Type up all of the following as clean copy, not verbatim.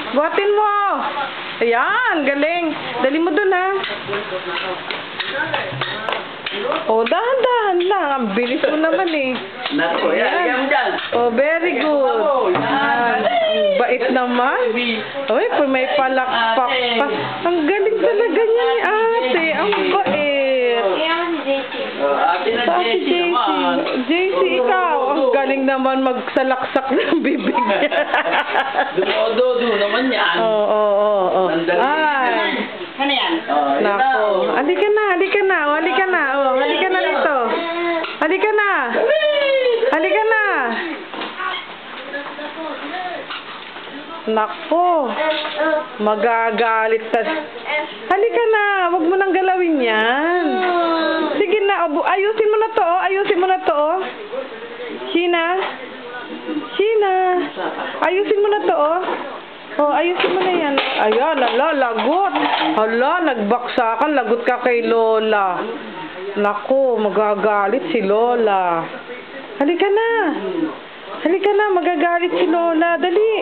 Buhatin mo. Ayan, galing. Dali mo dun, ha. Oh, dahan-dahan lang. Ang bilis mo naman, eh. Nako, yan. Oh, very good. Yan. Ang bait naman. Uy, may palakpak pa. Ang galing talaga niya ni ate. Ang bait. Ate na Sa si JC JC. naman. JC, ikaw. Ang galing naman magsalaksak ng bibig niya. Dumodo naman yan. Oo. Ay. Ano yan? Nako. Halika na. Halika na rito. Halika na. Halika na. Nako. Magagalit ta. Halika na. Huwag mo nang galawin yan. Sige na. Ayusin mo na to. Ayusin mo na to. Sheena. Ayusin mo na to. Oh, ayusin mo na yan. Ayan, lagot. Hala, nagbaksakan. Lagot ka kay Lola. Naku, magagalit si Lola. Halika na. Magagalit si Lola. Dali.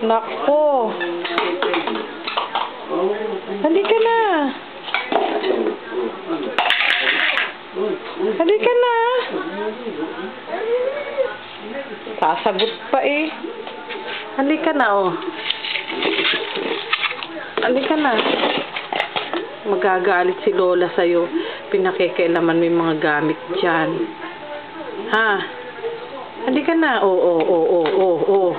Naku. Halika na. Sasagot pa eh. Halika na, oh. Halika na. Magagalit si Lola sa'yo. Pinakikialaman mo yung mga gamit dyan. Ha? Halika na. Oo.